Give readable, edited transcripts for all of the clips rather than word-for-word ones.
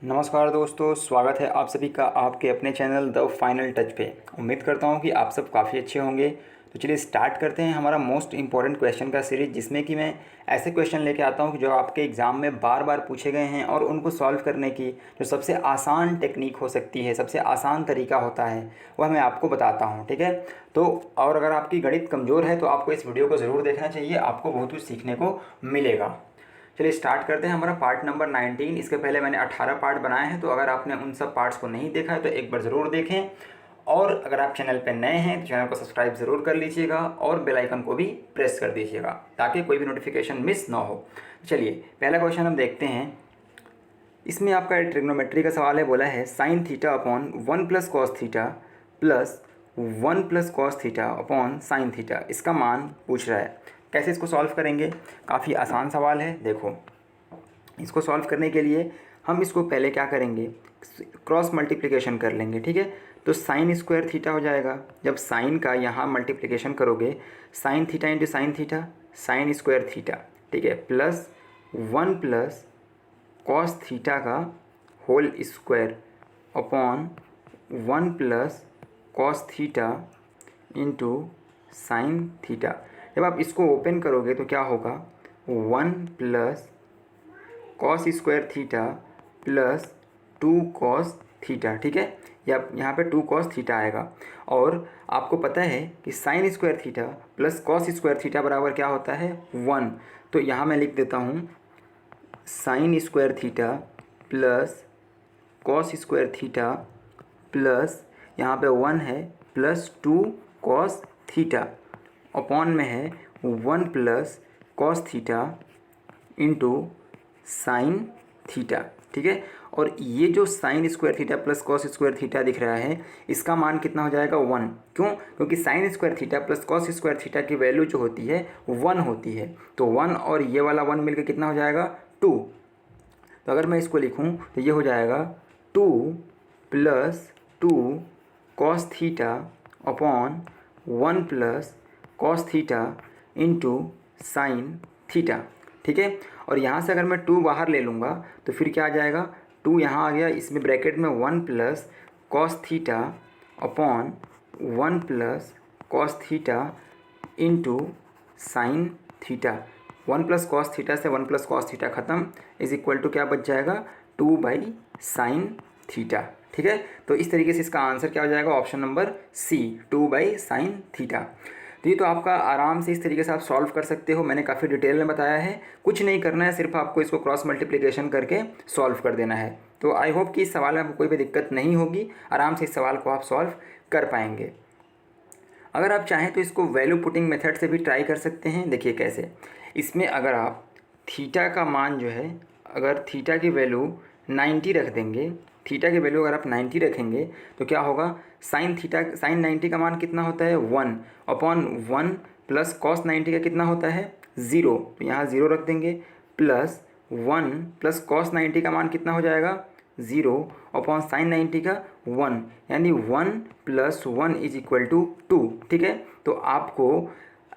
नमस्कार दोस्तों, स्वागत है आप सभी का आपके अपने चैनल द फाइनल टच पे। उम्मीद करता हूँ कि आप सब काफ़ी अच्छे होंगे। तो चलिए स्टार्ट करते हैं हमारा मोस्ट इंपॉर्टेंट क्वेश्चन का सीरीज, जिसमें कि मैं ऐसे क्वेश्चन लेके आता हूँ कि जो आपके एग्ज़ाम में बार बार पूछे गए हैं और उनको सॉल्व करने की जो सबसे आसान टेक्निक हो सकती है, सबसे आसान तरीका होता है, वह मैं आपको बताता हूँ। ठीक है। तो और अगर आपकी गणित कमज़ोर है तो आपको इस वीडियो को ज़रूर देखना चाहिए, आपको बहुत कुछ सीखने को मिलेगा। चलिए स्टार्ट करते हैं हमारा पार्ट नंबर 19। इसके पहले मैंने 18 पार्ट बनाए हैं, तो अगर आपने उन सब पार्ट्स को नहीं देखा है तो एक बार ज़रूर देखें। और अगर आप चैनल पर नए हैं तो चैनल को सब्सक्राइब ज़रूर कर लीजिएगा और बेल आइकन को भी प्रेस कर दीजिएगा ताकि कोई भी नोटिफिकेशन मिस ना हो। चलिए पहला क्वेश्चन हम देखते हैं। इसमें आपका ट्रिग्नोमेट्री का सवाल है। बोला है sine theta upon 1 + cos theta plus 1 + cos theta upon sine theta, इसका मान पूछ रहा है। कैसे इसको सॉल्व करेंगे? काफ़ी आसान सवाल है। देखो, इसको सॉल्व करने के लिए हम इसको पहले क्या करेंगे, क्रॉस मल्टीप्लिकेशन कर लेंगे। ठीक है। तो साइन स्क्वायर थीटा हो जाएगा। जब साइन का यहाँ मल्टीप्लिकेशन करोगे, sine theta into sine theta, sine square theta, ठीक है, प्लस 1 + कॉस थीटा का whole square upon 1 + cos theta into sine theta. जब आप इसको ओपन करोगे तो क्या होगा, 1 + cos square theta plus 2 cos theta. ठीक है, या यहाँ पे 2 कॉस थीटा आएगा। और आपको पता है कि sign square theta plus cos square theta बराबर क्या होता है, 1। तो यहाँ मैं लिख देता हूँ sign square theta plus cos square theta plus यहाँ पे 1 है प्लस 2 कॉस थीटा अपॉन में है 1 + cos theta into sine theta. ठीक है। और ये जो sign square theta plus cos square theta दिख रहा है, इसका मान कितना हो जाएगा, 1। क्यों? क्योंकि sign square theta plus cos square theta की वैल्यू जो होती है 1 होती है। तो 1 और ये वाला 1 मिलकर कितना हो जाएगा, 2। तो अगर मैं इसको लिखूं तो ये हो जाएगा 2 + 2 cos theta upon 1 + cos theta into sine theta. ठीक है। और यहाँ से अगर मैं 2 बाहर ले लूँगा तो फिर क्या आ जाएगा, 2 यहाँ आ गया, इसमें ब्रैकेट में 1 + cos theta upon 1 + cos theta into sine theta. 1 + cos theta से 1 + कॉस थीटा खत्म, इज इक्वल टू क्या बच जाएगा, 2/sin थीटा। ठीक है। तो इस तरीके से इसका आंसर क्या हो जाएगा, option number C, 2/sin theta. तो ये तो आपका आराम से इस तरीके से आप सॉल्व कर सकते हो। मैंने काफ़ी डिटेल में बताया है, कुछ नहीं करना है, सिर्फ आपको इसको क्रॉस मल्टीप्लिकेशन करके सॉल्व कर देना है। तो आई होप कि इस सवाल में आपको कोई भी दिक्कत नहीं होगी, आराम से इस सवाल को आप सॉल्व कर पाएंगे। अगर आप चाहें तो इसको वैल्यू पुटिंग मेथड से भी ट्राई कर सकते हैं। देखिए कैसे, इसमें अगर आप थीटा का मान जो है, अगर थीटा की वैल्यू 90 रख देंगे, थीटा की वैल्यू अगर आप 90 रखेंगे तो क्या होगा, साइन थीटा, साइन 90 का मान कितना होता है, 1 अपॉन 1 + कॉस 90 का कितना होता है, 0। तो यहाँ 0 रख देंगे प्लस 1 + कॉस 90 का मान कितना हो जाएगा, 0 अपॉन साइन 90 का 1, यानी 1 + 1 इज इक्वल टू 2। ठीक है। तो आपको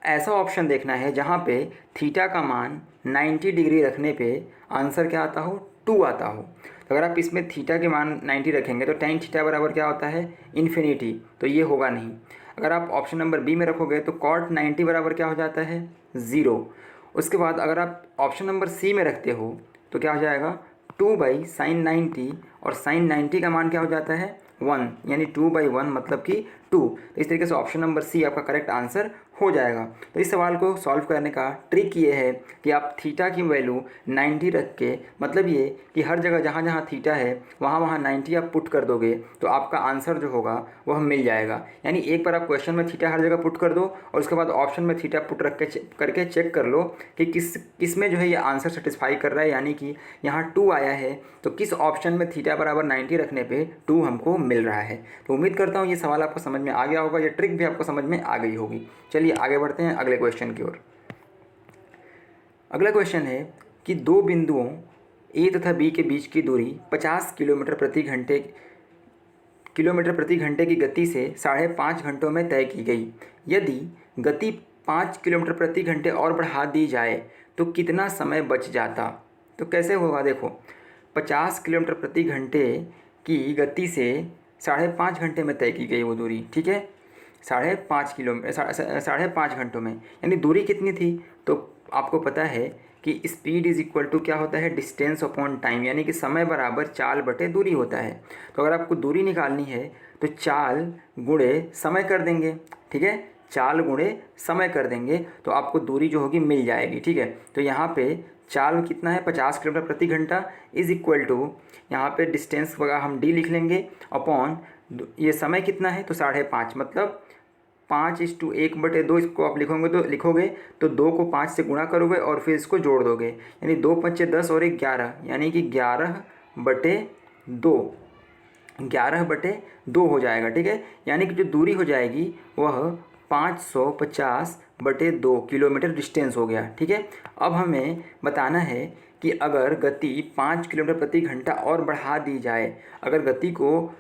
ऐसा ऑप्शन देखना है जहाँ पे थीटा का मान 90 डिग्री रखने पे आंसर क्या आता हो, 2 आता हो। तो अगर आप इसमें थीटा के मान 90 रखेंगे तो tan थीटा बराबर क्या होता है, इन्फिनिटी। तो ये होगा नहीं। अगर आप ऑप्शन नंबर बी में रखोगे तो cot 90 बराबर क्या हो जाता है, 0। उसके बाद अगर आप ऑप्शन नंबर सी में रखते हो तो क्या हो जाएगा, 2/sin 90, और sin 90 का मान क्या हो जाता है, 1, यानी 2/1 मतलब कि 2। तो इस तरीके से ऑप्शन नंबर सी आपका करेक्ट आंसर हो जाएगा। तो इस सवाल को सॉल्व करने का ट्रिक ये है कि आप थीटा की वैल्यू 90 रख के, मतलब ये कि हर जगह जहाँ जहाँ थीटा है वहाँ वहाँ 90 आप पुट कर दोगे तो आपका आंसर जो होगा वह मिल जाएगा। यानी एक बार आप क्वेश्चन में थीटा हर जगह पुट कर दो और उसके बाद ऑप्शन में थीटा पुट रख के करके चेक कर लो कि किस में जो है ये आंसर सेटिस्फाई कर रहा है, यानी कि यहाँ 2 आया है तो किस ऑप्शन में थीटा बराबर 90 रखने पे 2 हमको मिल रहा है। तो उम्मीद करता हूँ ये सवाल आपको समझ में आ गया होगा, ये ट्रिक भी आपको समझ में आ गई होगी। चलिए आगे बढ़ते हैं अगले क्वेश्चन की ओर। अगला क्वेश्चन है कि दो बिंदुओं ए तथा बी के बीच की दूरी 50 किलोमीटर प्रति घंटे की गति से 5.5 घंटों में तय की गई। यदि गति 5 किलोमीटर प्रति घंटे और बढ़ा दी जाए तो कितना समय बच जाता। तो कैसे होगा, देखो 50 किलोमीटर प्रति घंटे की गति से 5.5 घंटे में तय की गई वो दूरी, ठीक है। 5.5 घंटों में, यानी दूरी कितनी थी? तो आपको पता है कि स्पीड इज़ इक्वल टू क्या होता है, डिस्टेंस अपॉन टाइम, यानी कि समय बराबर चाल बटे दूरी होता है। तो अगर आपको दूरी निकालनी है तो चाल गुणे समय कर देंगे, ठीक है, चाल गुणे समय कर देंगे तो आपको दूरी जो होगी मिल जाएगी, ठीक है। तो यहाँ पे चाल कितना है, 50 किलोमीटर प्रति घंटा इज़ इक्वल टू, यहाँ पे डिस्टेंस वगैरह हम डी लिख लेंगे अपॉन ये समय कितना है तो 5.5, मतलब 5:1/2 इसको आप लिखोगे तो 2 को 5 से गुणा करोगे और फिर इसको जोड़ दोगे, यानी 2 पंचे 10 और 1 11, यानी कि 11/2 हो जाएगा, ठीक है। यानी कि जो दूरी हो जाएगी वह 550/2 किलोमीटर डिस्टेंस हो गया, ठीक है। अब हमें बताना है कि अगर गति 5 किलोमीटर प्रति घंटा और बढ़ा दी जाए, अगर गति को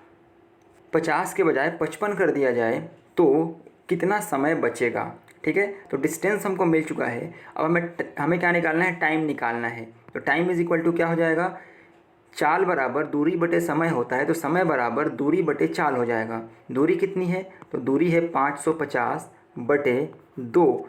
50 के बजाय 55 कर दिया जाए तो कितना समय बचेगा, ठीक है। तो डिस्टेंस हमको मिल चुका है, अब हमें क्या निकालना है, टाइम निकालना है। तो टाइम इज़ इक्वल टू क्या हो जाएगा, चाल बराबर दूरी बटे समय होता है, तो समय बराबर दूरी बटे चाल हो जाएगा। दूरी कितनी है, तो दूरी है 550/2,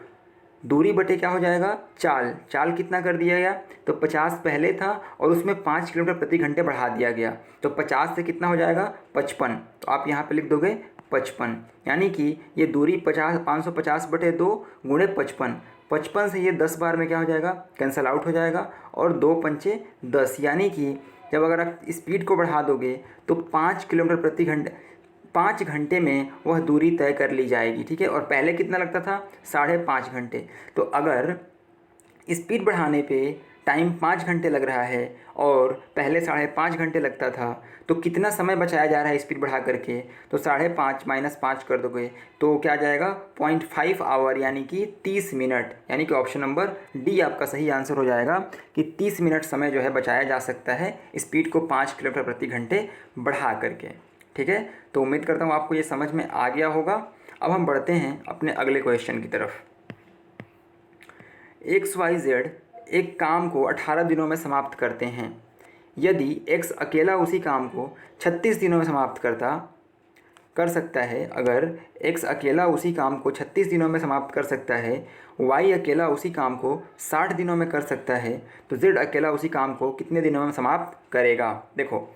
दूरी बटे क्या हो जाएगा, चाल, चाल कितना कर दिया गया, तो 50 पहले था और उसमें 5 किलोमीटर प्रति घंटे बढ़ा दिया गया, तो 50 से कितना हो जाएगा 55, तो आप यहाँ पे लिख दोगे 55, यानी कि ये दूरी 550/2 गुणे 55 से ये 10 बार में क्या हो जाएगा, कैंसल आउट हो जाएगा, और 2 पंचे 10, यानी कि जब अगर आप स्पीड को बढ़ा दोगे तो 5 किलोमीटर प्रति घंटे 5 घंटे में वह दूरी तय कर ली जाएगी, ठीक है। और पहले कितना लगता था, 5.5 घंटे। तो अगर स्पीड बढ़ाने पे टाइम 5 घंटे लग रहा है और पहले 5.5 घंटे लगता था, तो कितना समय बचाया जा रहा है स्पीड बढ़ा करके, तो 5.5 माइनस 5 कर दोगे तो क्या आ जाएगा 0.5 आवर, यानी कि 30 मिनट, यानी कि ऑप्शन नंबर डी आपका सही आंसर हो जाएगा कि 30 मिनट समय जो है बचाया जा सकता है स्पीड को 5 किलोमीटर प्रति घंटे बढ़ा करके, ठीक है। तो उम्मीद करता हूँ आपको ये समझ में आ गया होगा। अब हम बढ़ते हैं अपने अगले क्वेश्चन की तरफ। XYZ एक काम को 18 दिनों में समाप्त करते हैं। यदि X अकेला उसी काम को 36 दिनों में समाप्त कर सकता है, अगर X अकेला उसी काम को 36 दिनों में समाप्त कर सकता है, Y अकेला उसी काम को 60 दिनों में कर सकता है, तो Z अकेला उसी काम को कितने दिनों में समाप्त करेगा। देखो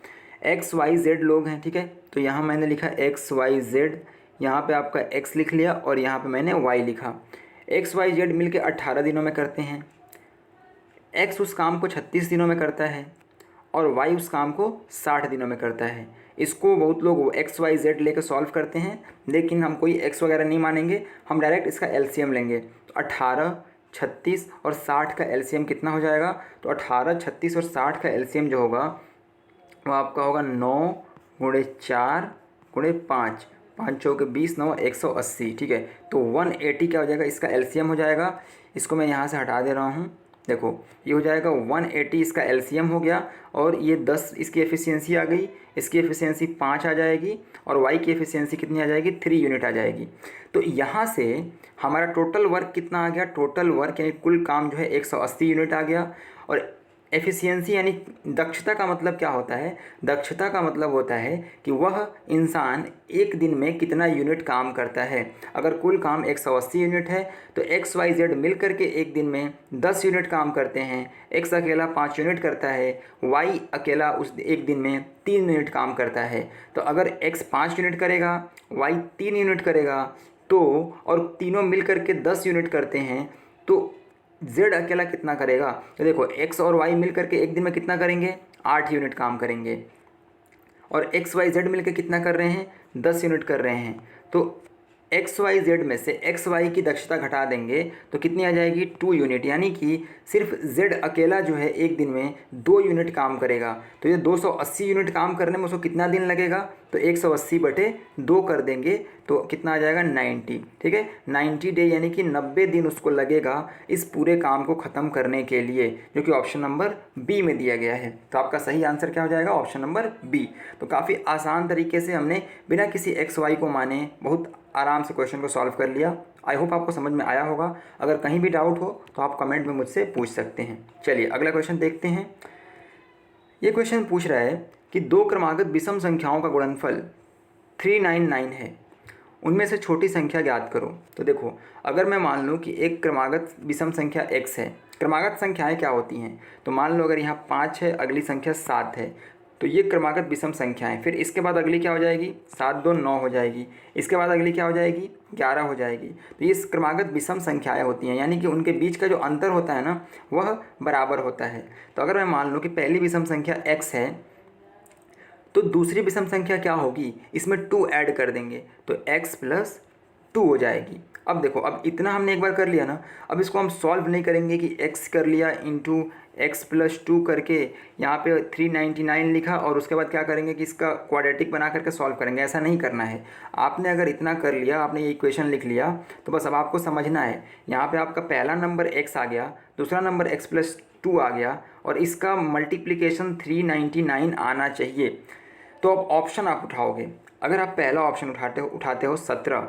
XYZ लोग हैं, ठीक है, तो यहाँ मैंने लिखा XYZ, यहाँ पे आपका X लिख लिया और यहाँ पे मैंने Y लिखा। XYZ मिलके 18 दिनों में करते हैं, X उस काम को 36 दिनों में करता है और Y उस काम को 60 दिनों में करता है। इसको बहुत लोग XYZ लेकर सॉल्व करते हैं, लेकिन हम कोई X वगैरह नहीं मानेंगे, हम डायरेक्ट इसका LCM लेंगे। तो 18, 36 और 60 का LCM कितना हो जाएगा, तो 18, 36 और 60 का LCM जो होगा वो आपका होगा 9 गुणे 4 गुणे 5, 5 चौके 20, 9 180, ठीक है। तो 180 क्या हो जाएगा, इसका LCM हो जाएगा। इसको मैं यहाँ से हटा दे रहा हूँ, देखो ये हो जाएगा 180, इसका LCM हो गया, और ये 10 इसकी एफिशिएंसी आ गई, इसकी एफिशिएंसी 5 आ जाएगी, और Y की एफिशिएंसी कितनी आ जाएगी, 3 यूनिट आ जाएगी। तो यहाँ से हमारा टोटल वर्क कितना आ गया, टोटल वर्क यानी कुल काम जो है 180 यूनिट आ गया। और एफिशिएंसी यानी दक्षता का मतलब क्या होता है, दक्षता का मतलब होता है कि वह इंसान एक दिन में कितना यूनिट काम करता है। अगर कुल काम 180 यूनिट है तो XYZ मिल करके एक दिन में 10 यूनिट काम करते हैं, X अकेला 5 यूनिट करता है, Y अकेला उस एक दिन में 3 यूनिट काम करता है। तो अगर X 5 यूनिट करेगा, Y 3 यूनिट करेगा, तो और तीनों मिल करके 10 यूनिट करते हैं, तो Z अकेला कितना करेगा, तो देखो X और Y मिल करके एक दिन में कितना करेंगे, 8 यूनिट काम करेंगे, और XYZ मिलकर कितना कर रहे हैं, 10 यूनिट कर रहे हैं। तो XYZ में से XY की दक्षता घटा देंगे तो कितनी आ जाएगी, 2 यूनिट, यानी कि सिर्फ Z अकेला जो है एक दिन में 2 यूनिट काम करेगा। तो ये 280 यूनिट काम करने में उसको कितना दिन लगेगा, तो 180/2 कर देंगे तो कितना आ जाएगा 90, ठीक है। 90 डे यानी कि 90 दिन उसको लगेगा इस पूरे काम को ख़त्म करने के लिए, जो कि ऑप्शन नंबर बी में दिया गया है। तो आपका सही आंसर क्या हो जाएगा, ऑप्शन नंबर बी। तो काफ़ी आसान तरीके से हमने बिना किसी XY को माने बहुत आराम से क्वेश्चन को सॉल्व कर लिया। आई होप आपको समझ में आया होगा। अगर कहीं भी डाउट हो तो आप कमेंट में मुझसे पूछ सकते हैं। चलिए अगला क्वेश्चन देखते हैं। ये क्वेश्चन पूछ रहा है कि दो क्रमागत विषम संख्याओं का गुणनफल 399 है, उनमें से छोटी संख्या ज्ञात करो। तो देखो, अगर मैं मान लूँ कि एक क्रमागत विषम संख्या x है, क्रमागत संख्याएं क्या होती हैं, तो मान लो अगर यहाँ 5 है, अगली संख्या 7 है, तो ये क्रमागत विषम संख्याएं। फिर इसके बाद अगली क्या हो जाएगी, 7 2 9 हो जाएगी, इसके बाद अगली क्या हो जाएगी, 11 हो जाएगी। तो ये क्रमागत विषम संख्याएं होती हैं, यानी कि उनके बीच का जो अंतर होता है ना, वह बराबर होता है। तो अगर मैं मान लूँ कि पहली विषम संख्या x है, तो दूसरी विषम संख्या क्या होगी, इसमें 2 ऐड कर देंगे तो x + 2 हो जाएगी। अब देखो, अब इतना हमने एक बार कर लिया ना, अब इसको हम सॉल्व नहीं करेंगे कि x कर लिया इंटू x + 2 करके यहाँ पे 399 लिखा और उसके बाद क्या करेंगे कि इसका क्वाड्रेटिक बना करके सॉल्व करेंगे। ऐसा नहीं करना है। आपने अगर इतना कर लिया, आपने ये इक्वेशन लिख लिया, तो बस अब आपको समझना है, यहाँ पे आपका पहला नंबर x आ गया, दूसरा नंबर x + 2 आ गया और इसका मल्टीप्लिकेशन 399 आना चाहिए। तो अब ऑप्शन आप उठाओगे, अगर आप पहला ऑप्शन उठाते हो 17,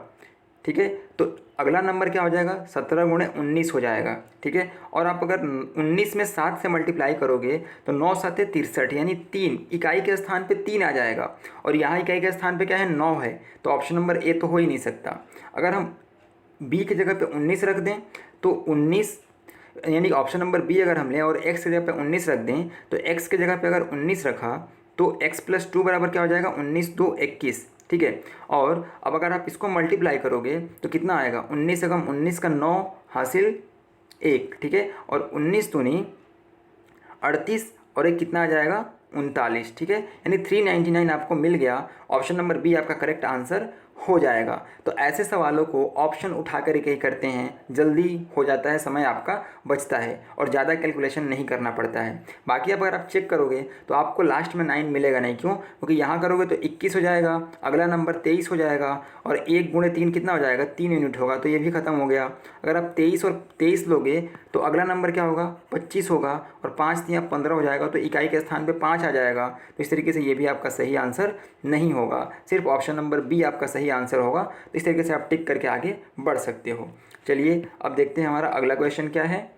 ठीक है, तो अगला नंबर क्या हो जाएगा, 17 × 19 हो जाएगा, ठीक है। और आप अगर 19 में 7 से मल्टीप्लाई करोगे तो 9 7 63, यानी 3 इकाई के स्थान पे 3 आ जाएगा और यहाँ इकाई के स्थान पे क्या है, 9 है। तो ऑप्शन नंबर ए तो हो ही नहीं सकता। अगर हम बी की जगह पे 19 रख दें तो 19, यानी ऑप्शन नंबर बी अगर हम लें और एक्स की जगह पे 19 रख दें, तो एक्स की जगह पे अगर 19 रखा तो x + 2 बराबर क्या हो जाएगा, 19 2 21, ठीक है। और अब अगर आप इसको मल्टीप्लाई करोगे तो कितना आएगा, 19 से कम 19 का 9 हासिल 1, ठीक है। और 19 दूनी 38 और एक कितना आ जाएगा, 39, ठीक है। यानी 399 आपको मिल गया। ऑप्शन नंबर बी आपका करेक्ट आंसर हो जाएगा। तो ऐसे सवालों को ऑप्शन उठा कर के ही करते हैं, जल्दी हो जाता है, समय आपका बचता है और ज़्यादा कैलकुलेशन नहीं करना पड़ता है। बाकी अब अगर आप चेक करोगे तो आपको लास्ट में 9 मिलेगा नहीं, क्यों, क्योंकि यहाँ करोगे तो 21 हो जाएगा, अगला नंबर 23 हो जाएगा और 1 × 3 कितना हो जाएगा, 3 यूनिट होगा, तो ये भी खत्म हो गया। अगर आप 23 और 23 लोगे तो अगला नंबर क्या होगा, 25 होगा और 5 3 15 हो जाएगा, तो इकाई के स्थान पे 5 आ जाएगा। तो इस तरीके से ये भी आपका सही आंसर नहीं होगा, सिर्फ ऑप्शन नंबर बी आपका सही आंसर होगा। तो इस तरीके से आप टिक करके आगे बढ़ सकते हो। चलिए अब देखते हैं हमारा अगला क्वेश्चन क्या है।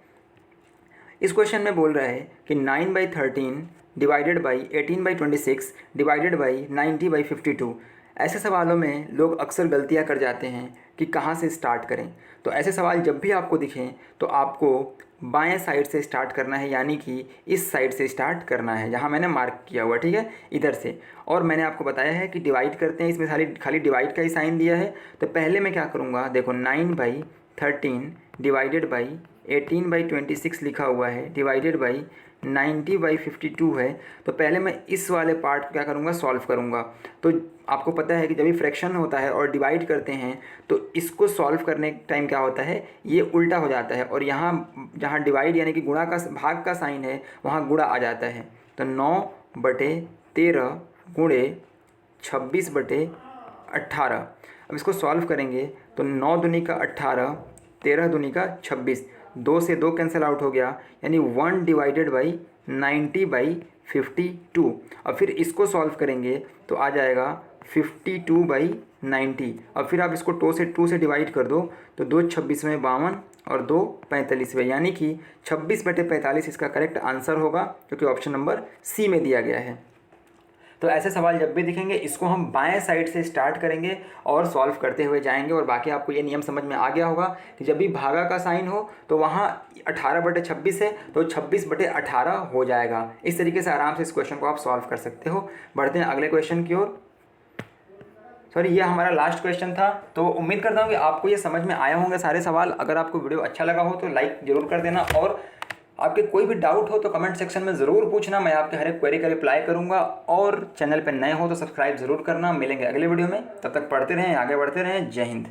इस क्वेश्चन में बोल रहा है कि 9/13 डिवाइडेड बाई 18/26 डिवाइडेड बाई 90/52। ऐसे सवालों में लोग अक्सर गलतियां कर जाते हैं कि कहाँ से स्टार्ट करें। तो ऐसे सवाल जब भी आपको दिखें तो आपको बाएं साइड से स्टार्ट करना है, यानी कि इस साइड से स्टार्ट करना है जहाँ मैंने मार्क किया हुआ, ठीक है, इधर से। और मैंने आपको बताया है कि डिवाइड करते हैं, इसमें खाली डिवाइड का ही साइन दिया है। तो पहले मैं क्या करूँगा, देखो 9/13 डिवाइडेड बाई 18/26 लिखा हुआ है, डिवाइडेड बाई 90/52 है। तो पहले मैं इस वाले पार्ट को क्या करूँगा, सॉल्व करूँगा। तो आपको पता है कि जब भी फ्रैक्शन होता है और डिवाइड करते हैं तो इसको सॉल्व करने के टाइम क्या होता है, ये उल्टा हो जाता है और यहाँ जहाँ डिवाइड यानी कि गुणा का भाग का साइन है वहाँ गुणा आ जाता है। तो 9/13 × 26/18। अब इसको सॉल्व करेंगे तो 9 दूनी का 18, 13 दूनी का 26, 2 से 2 कैंसिल आउट हो गया, यानी 1 डिवाइडेड बाई 90/52। और फिर इसको सॉल्व करेंगे तो आ जाएगा 52/90। और फिर आप इसको 2 से डिवाइड कर दो तो 2 26वें 52 और 2 45वें, यानी कि 26/45 इसका करेक्ट आंसर होगा, क्योंकि ऑप्शन नंबर सी में दिया गया है। तो ऐसे सवाल जब भी दिखेंगे इसको हम बाएं साइड से स्टार्ट करेंगे और सॉल्व करते हुए जाएंगे। और बाकी आपको ये नियम समझ में आ गया होगा कि जब भी भागा का साइन हो तो वहाँ 18/26 है तो 26/18 हो जाएगा। इस तरीके से आराम से इस क्वेश्चन को आप सॉल्व कर सकते हो। बढ़ते हैं अगले क्वेश्चन की ओर। सॉरी, ये हमारा लास्ट क्वेश्चन था। तो उम्मीद करता हूँ कि आपको ये समझ में आया होंगे सारे सवाल। अगर आपको वीडियो अच्छा लगा हो तो लाइक ज़रूर कर देना और आपके कोई भी डाउट हो तो कमेंट सेक्शन में ज़रूर पूछना, मैं आपके हर एक क्वेरी का रिप्लाई करूंगा। और चैनल पर नए हो तो सब्सक्राइब ज़रूर करना। मिलेंगे अगले वीडियो में, तब तक पढ़ते रहें, आगे बढ़ते रहें। जय हिंद।